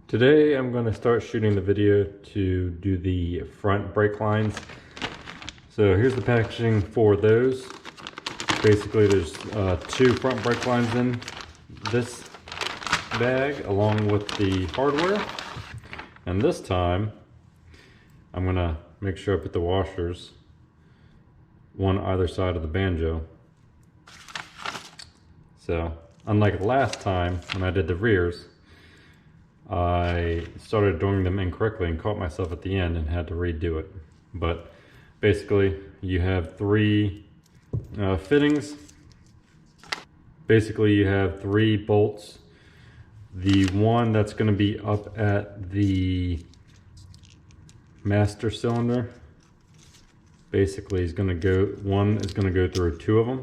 Today I'm going to start shooting the video to do the front brake lines. So here's the packaging for those. Basically there's two front brake lines in this bag along with the hardware. And this time I'm going to make sure I put the washers one either side of the banjo. So unlike last time when I did the rears, I started doing them incorrectly and caught myself at the end and had to redo it. But basically you have three fittings. Basically you have three bolts. The one that's going to be up at the master cylinder basically is going to go, one is going to go through two of them.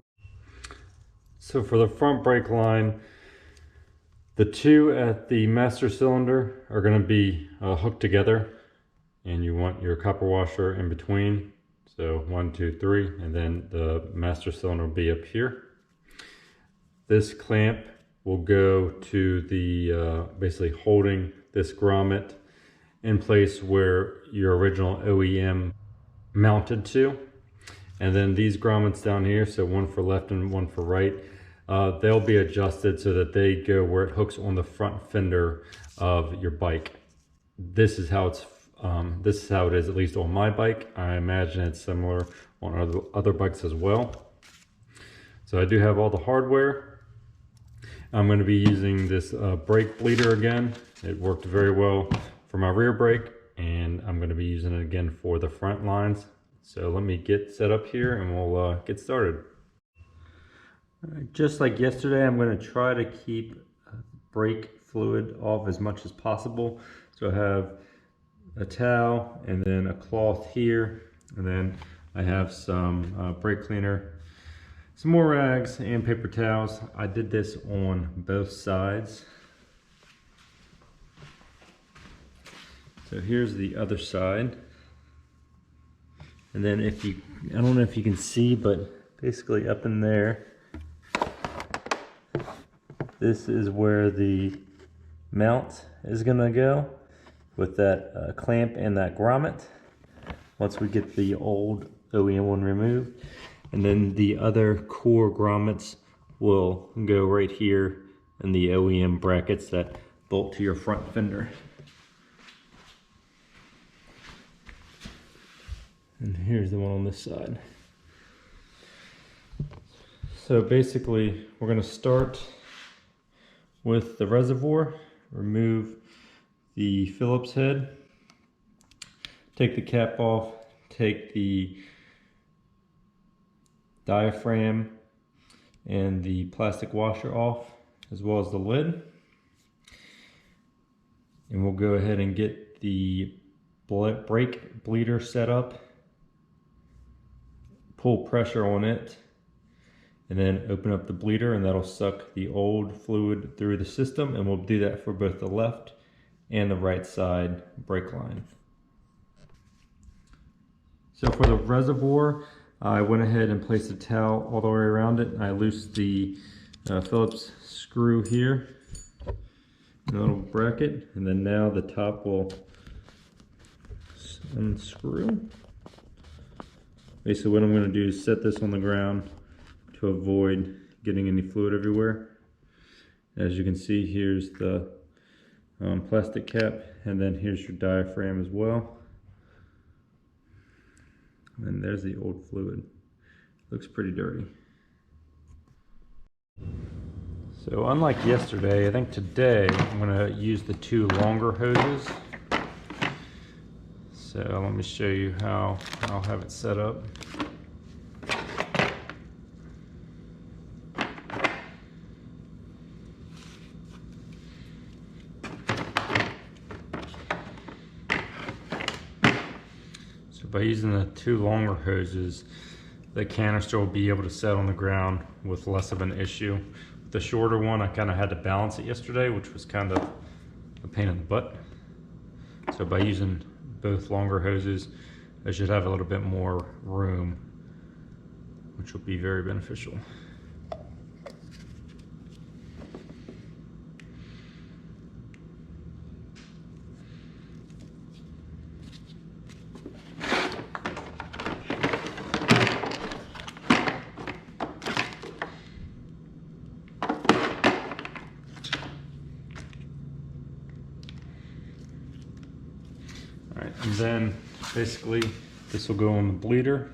So for the front brake line, the two at the master cylinder are going to be hooked together, and you want your copper washer in between. So 1, 2, 3, and then the master cylinder will be up here. This clamp will go to the basically holding this grommet in place where your original OEM mounted to. And then these grommets down here, so one for left and one for right, they'll be adjusted so that they go where it hooks on the front fender of your bike. This is how it's this is how it is, at least on my bike. I imagine it's similar on other bikes as well. So I do have all the hardware. I'm going to be using this brake bleeder again. It worked very well for my rear brake, and I'm going to be using it again for the front lines. So let me get set up here and we'll get started. Just like yesterday, I'm going to try to keep brake fluid off as much as possible. So I have a towel and then a cloth here, and then I have some brake cleaner, some more rags and paper towels. I did this on both sides. So here's the other side. And then if you, I don't know if you can see, but basically up in there, this is where the mount is gonna go with that clamp and that grommet once we get the old OEM one removed. And then the other core grommets will go right here in the OEM brackets that bolt to your front fender. And here's the one on this side. So basically we're gonna start with the reservoir, remove the Phillips head, take the cap off, take the diaphragm and the plastic washer off, as well as the lid. And we'll go ahead and get the brake bleeder set up, pull pressure on it, and then open up the bleeder, and that'll suck the old fluid through the system. And we'll do that for both the left and the right side brake line. So for the reservoir, I went ahead and placed a towel all the way around it. I loosed the Phillips screw here, a little bracket, and then now the top will unscrew. Basically what I'm going to do is set this on the ground to avoid getting any fluid everywhere. As you can see, here's the plastic cap, and then here's your diaphragm as well. And there's the old fluid. Looks pretty dirty. So unlike yesterday, I think today I'm going to use the two longer hoses. So let me show you how I'll have it set up. So by using the two longer hoses, the canister will be able to set on the ground with less of an issue. With the shorter one, I kind of had to balance it yesterday, which was kind of a pain in the butt. So by using both longer hoses, I should have a little bit more room, which will be very beneficial. All right, and then basically this will go on the bleeder.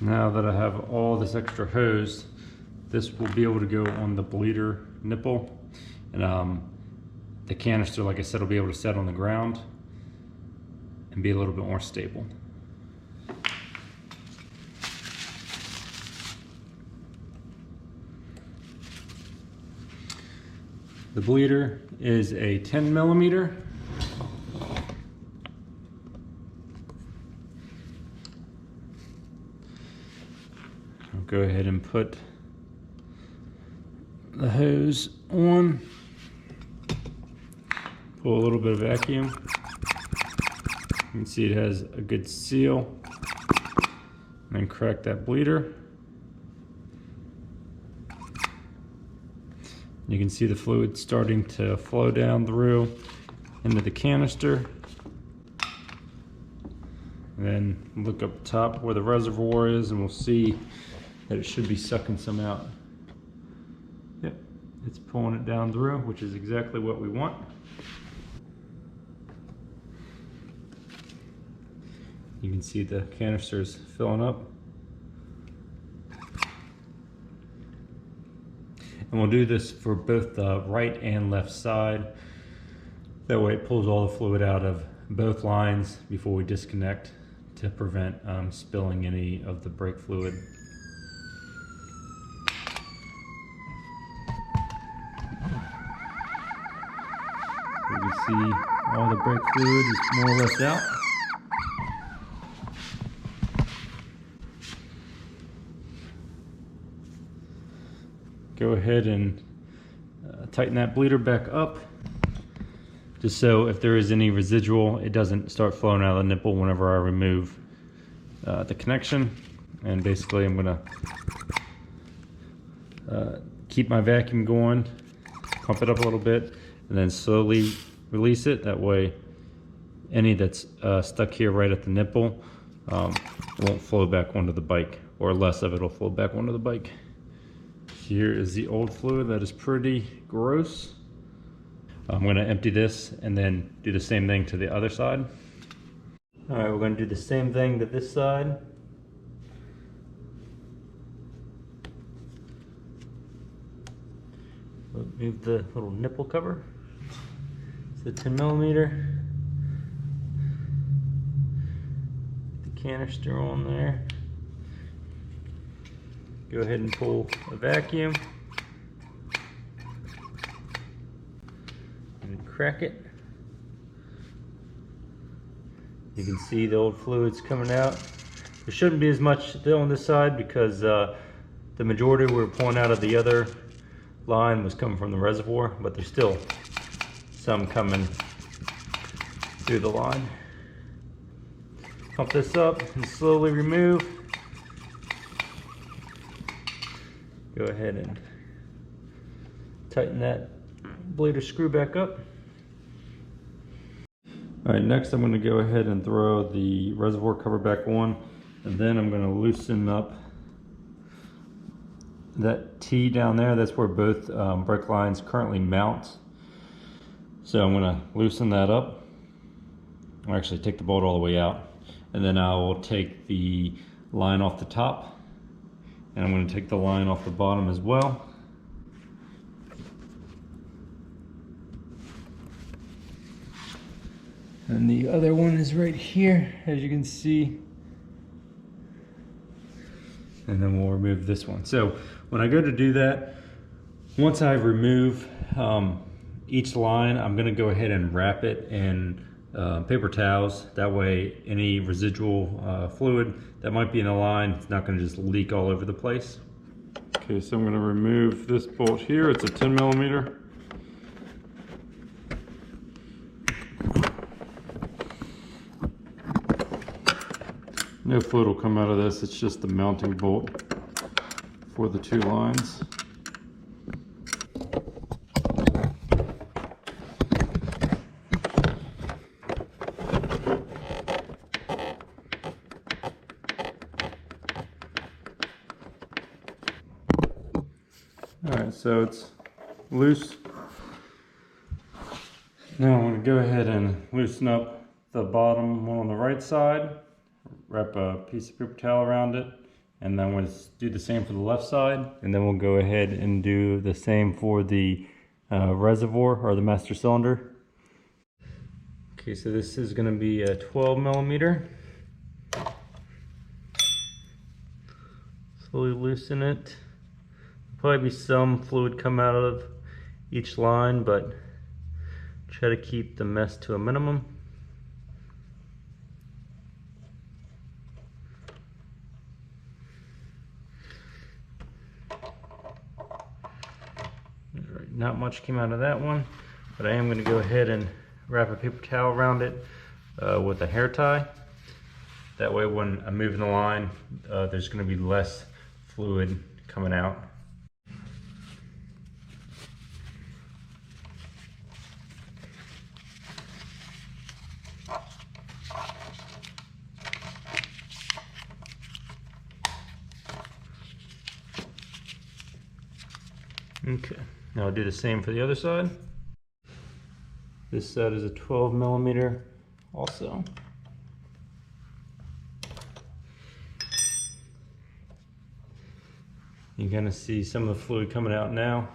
Now that I have all this extra hose, this will be able to go on the bleeder nipple, and the canister, like I said, will be able to set on the ground and be a little bit more stable. The bleeder is a 10 millimeter. I'll go ahead and put the hose on, pull a little bit of vacuum. You can see it has a good seal, and then crack that bleeder. You can see the fluid starting to flow down through into the canister. And then look up top where the reservoir is, and we'll see that it should be sucking some out. Yep, it's pulling it down through, which is exactly what we want. You can see the canister is filling up. And we'll do this for both the right and left side. That way it pulls all the fluid out of both lines before we disconnect to prevent spilling any of the brake fluid. You can see all the brake fluid is more or less out. Go ahead and tighten that bleeder back up, just so if there is any residual, it doesn't start flowing out of the nipple whenever I remove the connection. And basically I'm gonna keep my vacuum going, pump it up a little bit, and then slowly release it. That way any that's stuck here right at the nipple won't flow back onto the bike, or less of it will flow back onto the bike. Here is the old fluid that is pretty gross. I'm going to empty this and then do the same thing to the other side. All right, we're going to do the same thing to this side. Move the little nipple cover. It's the 10 millimeter. The canister on there. Go ahead and pull a vacuum and crack it. You can see the old fluids coming out. There shouldn't be as much still on this side because the majority we were pulling out of the other line was coming from the reservoir, but there's still some coming through the line. Pump this up and slowly remove. Go ahead and tighten that bleeder screw back up. All right, next I'm going to go ahead and throw the reservoir cover back on, and then I'm going to loosen up that T down there. That's where both brake lines currently mount. So I'm going to loosen that up. I'll actually take the bolt all the way out, and then I will take the line off the top. And I'm going to take the line off the bottom as well. And the other one is right here, as you can see. And then we'll remove this one. So when I go to do that, once I remove each line, I'm going to go ahead and wrap it in paper towels. That way any residual fluid that might be in the line, it's not going to just leak all over the place. Okay, so I'm going to remove this bolt here. It's a 10 millimeter. No fluid will come out of this. It's just the mounting bolt for the two lines. Alright, so it's loose. Now I'm going to go ahead and loosen up the bottom one on the right side, wrap a piece of paper towel around it, and then we'll do the same for the left side, and then we'll go ahead and do the same for the reservoir or the master cylinder. Okay, so this is going to be a 12 millimeter. Slowly loosen it. There'll probably be some fluid come out of each line, but try to keep the mess to a minimum. Alright, not much came out of that one, but I am going to go ahead and wrap a paper towel around it with a hair tie. That way when I'm moving the line, there's going to be less fluid coming out. Okay, now I'll do the same for the other side. This side is a 12 millimeter also. You kind of see some of the fluid coming out now,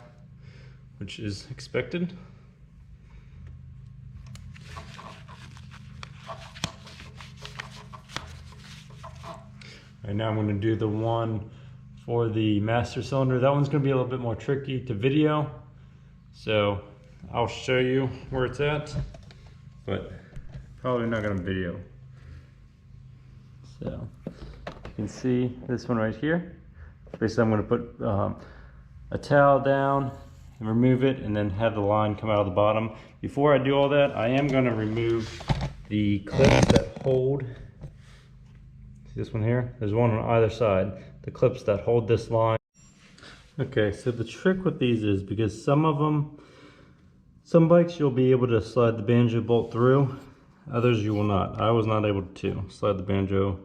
which is expected. Right now I'm going to do the one for the master cylinder. That one's going to be a little bit more tricky to video, so I'll show you where it's at, but probably not going to video. So you can see this one right here. Basically I'm going to put a towel down and remove it, and then have the line come out of the bottom. Before I do all that, I am going to remove the clips that hold. See this one here? There's one on either side. The clips that hold this line. Okay, so the trick with these is, because some bikes you'll be able to slide the banjo bolt through, others you will not. I was not able to slide the banjo,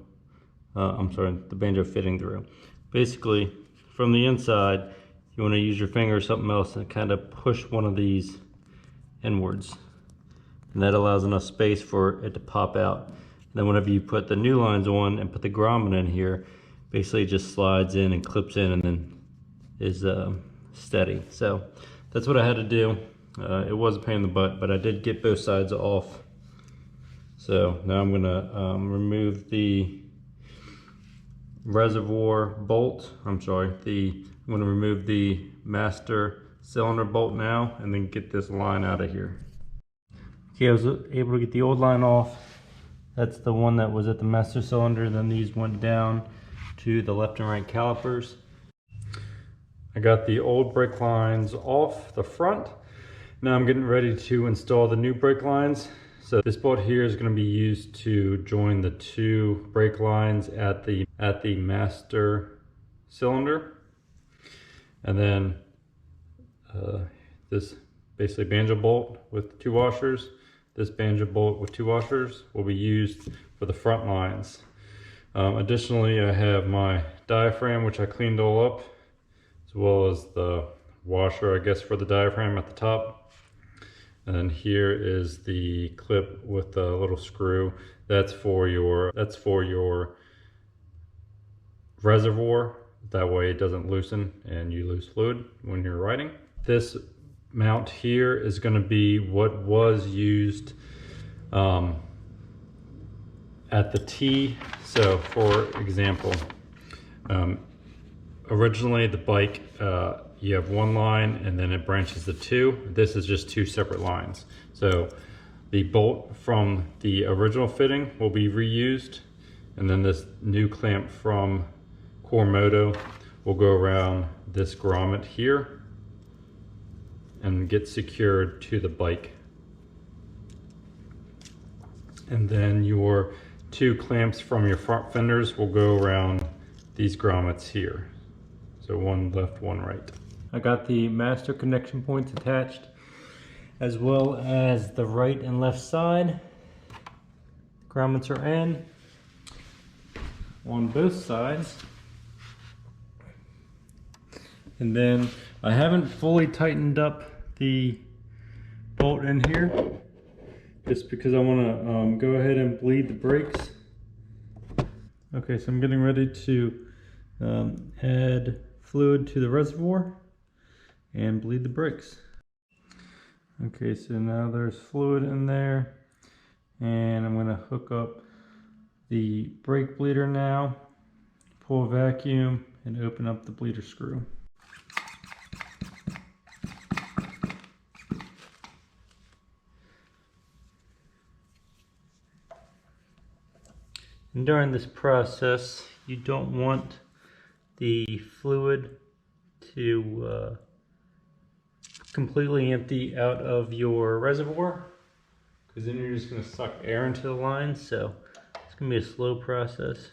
the banjo fitting through. Basically, from the inside, you want to use your finger or something else and kind of push one of these inwards. And that allows enough space for it to pop out. And then whenever you put the new lines on and put the grommet in here, basically it just slides in and clips in and then is steady. So that's what I had to do. It was a pain in the butt, but I did get both sides off. So now I'm gonna remove the reservoir bolt. I'm gonna remove the master cylinder bolt now, and then get this line out of here. Okay, I was able to get the old line off. That's the one that was at the master cylinder. Then these went down to the left and right calipers. I got the old brake lines off the front. Now I'm getting ready to install the new brake lines. So this bolt here is going to be used to join the two brake lines at the master cylinder. And then this basically banjo bolt with two washers. This banjo bolt with two washers will be used for the front lines. Additionally, I have my diaphragm, which I cleaned all up, as well as the washer, I guess, for the diaphragm at the top. And then here is the clip with the little screw. That's for your reservoir. That way it doesn't loosen and you lose fluid when you're riding. This mount here is going to be what was used at the T. So for example, originally the bike, you have one line and then it branches to two. This is just two separate lines. So the bolt from the original fitting will be reused, and then this new clamp from Core Moto will go around this grommet here and get secured to the bike. And then your two clamps from your front fenders will go around these grommets here. So one left, one right. I got the master connection points attached, as well as the right and left side. The grommets are in on both sides. And then I haven't fully tightened up the bolt in here, just because I want to go ahead and bleed the brakes. Okay, so I'm getting ready to add fluid to the reservoir and bleed the brakes. Okay, so now there's fluid in there, and I'm going to hook up the brake bleeder now, pull a vacuum, and open up the bleeder screw. And during this process, you don't want the fluid to completely empty out of your reservoir, because then you're just going to suck air into the line. So it's going to be a slow process,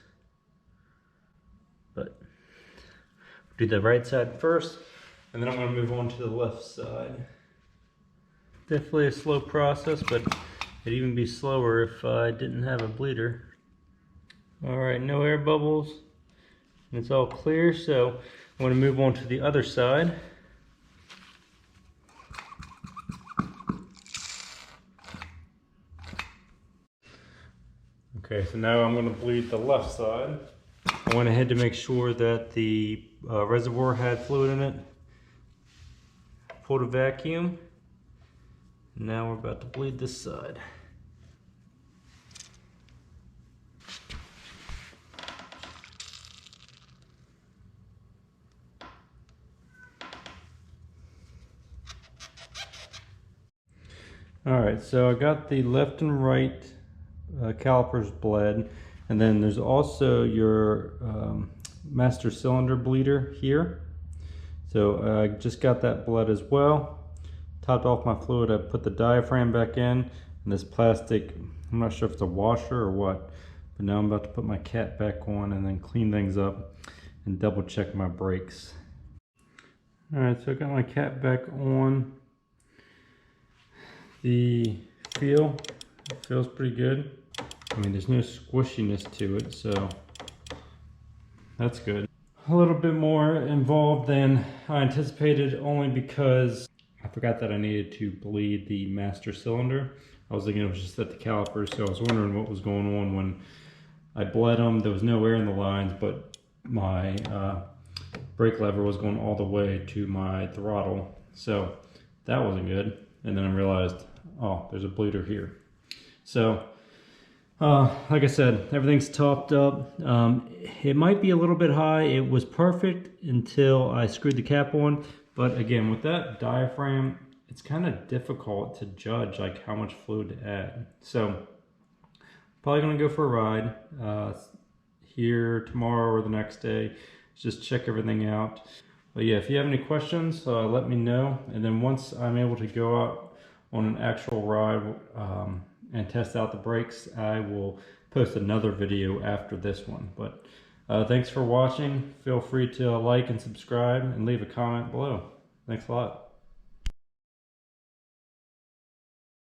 but do the right side first, and then I'm going to move on to the left side. Definitely a slow process, but it'd even be slower if I didn't have a bleeder. Alright, no air bubbles, and it's all clear, so I'm going to move on to the other side. Okay, so now I'm going to bleed the left side. I went ahead to make sure that the reservoir had fluid in it. Pulled a vacuum. Now we're about to bleed this side. Alright, so I got the left and right calipers bled, and then there's also your master cylinder bleeder here. So I just got that bled as well. Topped off my fluid, I put the diaphragm back in, and this plastic, I'm not sure if it's a washer or what, but now I'm about to put my cap back on and then clean things up and double check my brakes. Alright, so I got my cap back on. The feel, it feels pretty good. I mean, there's no squishiness to it, so that's good. A little bit more involved than I anticipated, only because I forgot that I needed to bleed the master cylinder. I was thinking it was just at the calipers, so I was wondering what was going on when I bled them. There was no air in the lines, but my brake lever was going all the way to my throttle, so that wasn't good. And then I realized, oh, there's a bleeder here. So, like I said, everything's topped up. It might be a little bit high. It was perfect until I screwed the cap on. But again, with that diaphragm, it's kind of difficult to judge like how much fluid to add. So, probably gonna go for a ride here tomorrow or the next day. Just check everything out. But yeah, if you have any questions, let me know. And then once I'm able to go out on an actual ride and test out the brakes, I will post another video after this one. But thanks for watching. Feel free to like and subscribe and leave a comment below. Thanks a lot.